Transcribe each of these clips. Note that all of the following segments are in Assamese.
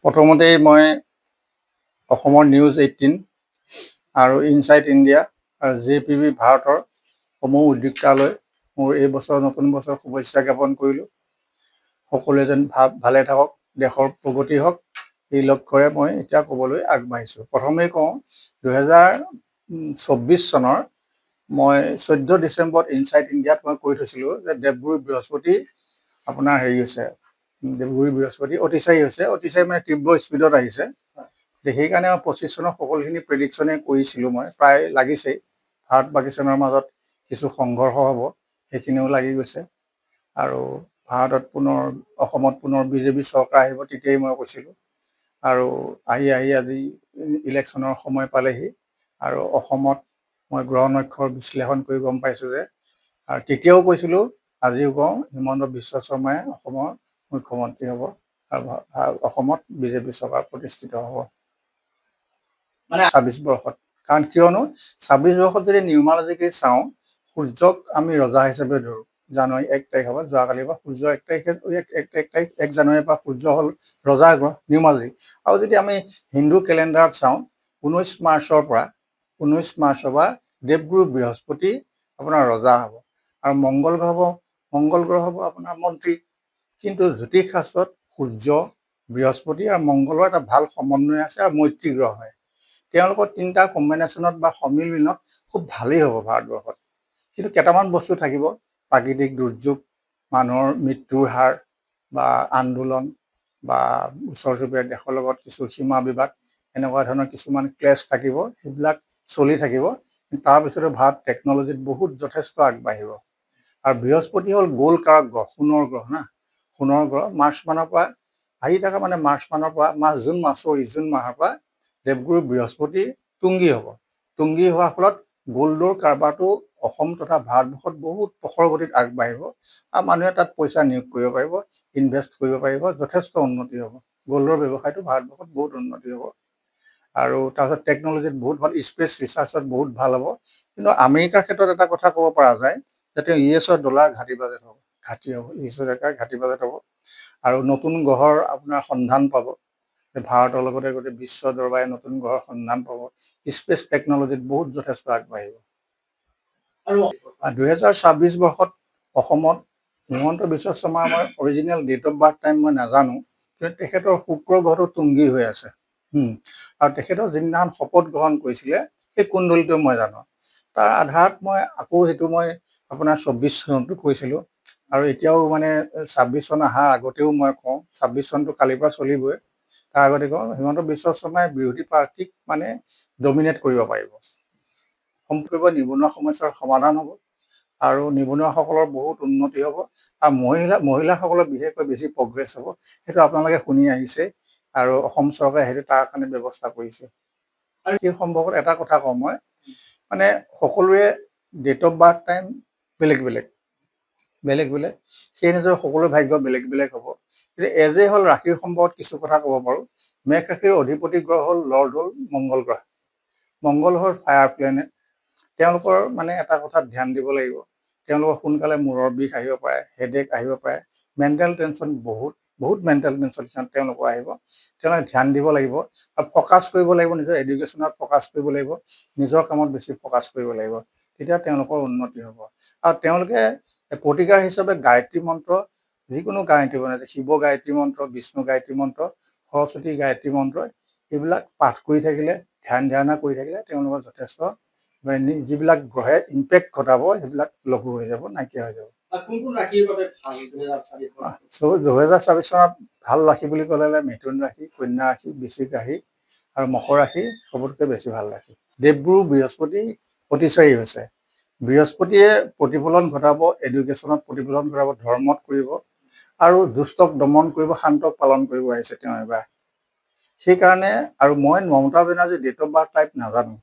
প্ৰথমতেই মই অসমৰ নিউজ 18 আৰু ইনচাইট ইণ্ডিয়া আৰু JPB ভাৰতৰ সমূহ উদ্যোক্তালৈ মোৰ এই বছৰ নতুন বছৰ শুভেচ্ছা জ্ঞাপন কৰিলোঁ। সকলোৱে যেন ভালে থাকক, দেশৰ প্ৰগতি হওক, এই লক্ষ্যৰে মই এতিয়া ক'বলৈ আগবাঢ়িছোঁ। প্ৰথমেই কওঁ, 2024 চনৰ মই 14 ডিচেম্বৰত ইনচাইট ইণ্ডিয়াত মই কৈ থৈছিলোঁ যে দেৱগুৰু বৃহস্পতি আপোনাৰ হৈছে, দেৱগুৰু বৃহস্পতি অতিচাৰী হৈছে। অতিচাৰী মানে তীব্ৰ স্পীডত আহিছে। সেইকাৰণে মই 25 চনৰ সকলোখিনি প্ৰেডিকশ্যনে কৰিছিলোঁ। মই প্ৰায় লাগিছেই, ভাৰত পাকিস্তানৰ মাজত কিছু সংঘৰ্ষ হ'ব, সেইখিনিও লাগি গৈছে। আৰু ভাৰতত অসমত পুনৰ BJP চৰকাৰ আহিব, তেতিয়াই মই কৈছিলোঁ। আৰু আহি আজি ইলেকশ্যনৰ সময় পালেহি আৰু অসমত মই গ্ৰহ নক্ষৰ বিশ্লেষণ কৰি গম পাইছোঁ যে, আৰু তেতিয়াও কৈছিলোঁ, আজিও কওঁ, হিমন্ত বিশ্ব শৰ্মাই অসমৰ মুখ্যমন্ত্ৰী হ'ব আৰু অসমত BJP চৰকাৰ প্ৰতিষ্ঠিত হ'ব মানে 26 বৰ্ষত। কাৰণ কিয়নো 26 বৰ্ষত যদি নিউমাৰলজিকেলি চাওঁ, সূৰ্যক আমি ৰজা হিচাপে ধৰোঁ। জানুৱাৰী 1 তাৰিখৰ পৰা, যোৱাকালিৰ পৰা সূৰ্য 1 জানুৱাৰীৰ পৰা সূৰ্য হ'ল ৰজা গ্ৰহ নিউমাৰলজি। আৰু যদি আমি হিন্দু কেলেণ্ডাৰত চাওঁ, 19 মাৰ্চৰ পৰা দেৱগুৰু বৃহস্পতি আপোনাৰ ৰজা হ'ব আৰু মংগল গ্ৰহ হ'ব আপোনাৰ মন্ত্ৰী। কিন্তু জ্যোতিষ শাস্ত্ৰত সূৰ্য, বৃহস্পতি আৰু মংগলৰ এটা ভাল সমন্বয় আছে আৰু মৈত্ৰী গ্ৰহ হয়। তেওঁলোকৰ তিনিটা কম্বিনেশ্যনত বা সমিলমিলত খুব ভালেই হ'ব ভাৰতবৰ্ষত। কিন্তু কেইটামান বস্তু থাকিব, প্ৰাকৃতিক দুৰ্যোগ, মানুহৰ মৃত্যুৰ হাৰ বা আন্দোলন বা ওচৰ চুবুৰীয়া দেশৰ লগত কিছু সীমা বিবাদ, এনেকুৱা ধৰণৰ কিছুমান ক্লেছ থাকিব, সেইবিলাক চলি থাকিব। তাৰপিছতে ভাৰত টেকন'লজিত বহুত যথেষ্ট আগবাঢ়িব। আৰু বৃহস্পতি হ'ল গ'ল্ড কাৰক গ্ৰহ, সোণৰ গ্ৰহ না, সোণৰ গ্ৰহ। মাৰ্চ মানৰ পৰা জুন মাহৰ পৰা দেৱগুৰু বৃহস্পতি তুংগী হ'ব। তুংগী হোৱাৰ ফলত গ'ল্ডৰ কাৰবাৰটো অসম তথা ভাৰতবৰ্ষত বহুত প্ৰখৰ গতিত আগবাঢ়িব আৰু মানুহে তাত পইচা নিয়োগ কৰিব পাৰিব, ইনভেষ্ট কৰিব পাৰিব, যথেষ্ট উন্নতি হ'ব। গ'ল্ডৰ ব্যৱসায়টো ভাৰতবৰ্ষত বহুত উন্নতি হ'ব। আৰু তাৰপিছত টেকন'লজিত বহুত ভাল, স্পেচ ৰিচাৰ্চত বহুত ভাল হ'ব। কিন্তু আমেৰিকাৰ ক্ষেত্ৰত এটা কথা ক'ব পৰা যায়, যাতে US ডলাৰ ঘাটি বাজেট হ'ব, US ঘাটি বাজেট হ'ব। আৰু নতুন গ্ৰহৰ আপোনাৰ সন্ধান পাব। ভাৰতৰ লগতে গোটেই বিশ্ব দৰবাৰে নতুন গ্ৰহৰ সন্ধান পাব। স্পেচ টেকন'লজিত বহুত যথেষ্ট আগবাঢ়িব। আৰু 2026 বৰ্ষত অসমত হিমন্ত বিশ্ব শৰ্মাৰ মই original date of birth time মই নাজানো, কিন্তু তেখেতৰ শুক্ৰ গ্ৰহটো তুংগী হৈ আছে। আৰু তেখেতৰ যিদিনাখন শপত গ্ৰহণ কৰিছিলে, সেই কুণ্ডলীটো মই জানো। তাৰ আধাৰত মই আকৌ সেইটো মই আপোনাৰ 24 চনতো কৈছিলোঁ। আৰু এতিয়াও মানে 26 চন অহাৰ আগতেও মই কওঁ, 26 চনটো কালিৰ পৰা চলিবই। তাৰ আগতে কওঁ, হিমন্ত বিশ্ব শৰ্মাই বিৰোধী প্ৰাৰ্থীক মানে ডমিনেট কৰিব পাৰিব। সম্পূৰ্ণ নিবনুৱা সমস্যাৰ সমাধান হ'ব আৰু নিবনুৱাসকলৰ বহুত উন্নতি হ'ব আৰু মহিলাসকলৰ বিশেষকৈ বেছি প্ৰগ্ৰেছ হ'ব। সেইটো আপোনালোকে শুনি আহিছে আৰু অসম চৰকাৰে সেইটো তাৰ কাৰণে ব্যৱস্থা কৰিছে। আৰু সেই সম্পৰ্কত এটা কথা কওঁ মই, মানে সকলোৰে ডেট অফ বাৰ্থ টাইম বেলেগ বেলেগ, সেই নিজৰ সকলো ভাগ্য বেলেগ বেলেগ হ'ব। কিন্তু এজে হ'ল ৰাশিৰ সম্পৰ্কত কিছু কথা ক'ব পাৰোঁ। মেষ ৰাশিৰ অধিপতি গ্ৰহ হ'ল মংগল গ্ৰহ। মংগল হ'ল ফায়াৰ প্লেনেট। তেওঁলোকৰ মানে এটা কথাত ধ্যান দিব লাগিব, তেওঁলোকৰ সোনকালে মূৰৰ বিষ আহিব পাৰে, হেডেক আহিব পাৰে, মেণ্টেল টেনশ্যন বহুত মেণ্টেল টেনশ্যন তেওঁলোকৰ আহিব। তেওঁলোকে ধ্যান দিব লাগিব আৰু ফ'কাছ কৰিব লাগিব, নিজৰ এডুকেশ্যনত ফ'কাছ কৰিব লাগিব, নিজৰ কামত বেছি ফ'কাছ কৰিব লাগিব। তেতিয়া তেওঁলোকৰ উন্নতি হ'ব। আৰু তেওঁলোকে প্ৰতিকাৰ হিচাপে গায়ত্ৰী মন্ত্ৰ, যিকোনো গায়ত্ৰী মন্ত্ৰ, শিৱ গায়ত্ৰী মন্ত্ৰ, বিষ্ণু গায়ত্ৰী মন্ত্ৰ, সৰস্বতী গায়ত্ৰী মন্ত্ৰ, এইবিলাক পাঠ কৰি থাকিলে, ধাৰণা কৰি থাকিলে তেওঁলোকৰ যথেষ্ট যিবিলাক গ্ৰহে ইম্পেক্ট ঘটাব, সেইবিলাক লঘু হৈ যাব, নাইকিয়া হৈ যাব। 2024 চনত ভাল ৰাশি বুলি ক'লে মিথুন ৰাশি, কন্যা ৰাশি, বৃশ্চিক ৰাশি আৰু মকৰ ৰাশি সবতকৈ বেছি ভাল ৰাশি। দেৱগুৰু বৃহস্পতি অতিচাৰী হৈছে। বৃহস্পতিয়ে প্ৰতিফলন ঘটাব, এডুকেশ্যনত প্ৰতিফলন ঘটাব, ধৰ্মত কৰিব আৰু দুষ্টক দমন কৰিব, শান্তক পালন কৰিব আহিছে তেওঁ এবাৰ। সেইকাৰণে আৰু মই মমতা বেনাৰ্জীৰ ডেট অফ বাৰ্থ টাইপ নাজানো,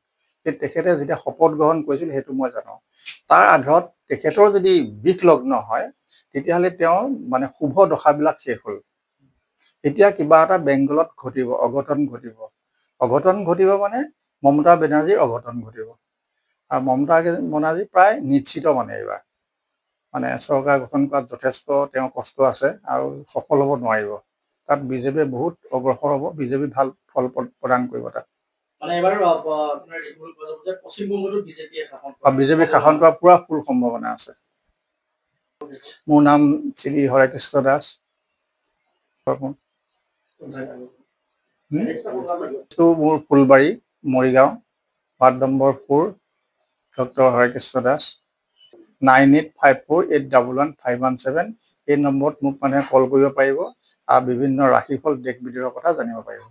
কিন্তু তেখেতে যেতিয়া শপত গ্ৰহণ কৰিছিল সেইটো মই জানো। তাৰ আধাৰত তেখেতৰ যদি বিষ লগ্ন হয়, তেতিয়াহ'লে তেওঁৰ মানে শুভ দশাবিলাক শেষ হ'ল। এতিয়া কিবা এটা বেংগলত ঘটিব, অঘটন ঘটিব মানে মমতা বেনাৰ্জীৰ অঘটন ঘটিব। আৰু মমতা বেনাৰ্জী প্ৰায় নিশ্চিত মানে এইবাৰ মানে চৰকাৰ গঠন কৰাত যথেষ্ট তেওঁ কষ্ট আছে আৰু সফল হ'ব নোৱাৰিব। তাত বিজেপিয়ে বহুত অগ্ৰসৰ হ'ব, বিজেপি ভাল ফল প্ৰদান কৰিব তাত। মানে এবাৰ আপোনাৰ পশ্চিমবংগতো বিজেপি শাসন কৰা পুৰা ফুল সম্ভাৱনা আছে। মোৰ নাম শ্ৰী হৰেকৃষ্ণ দাস। মোৰ Phulbari, Morigaon, ward number 4, doctor Harekrishna Das. 9854811517 এই নম্বৰত মোক মানুহে কল কৰিব পাৰিব আৰু বিভিন্ন ৰাশিফল দেশ বিদেশৰ কথা জানিব পাৰিব।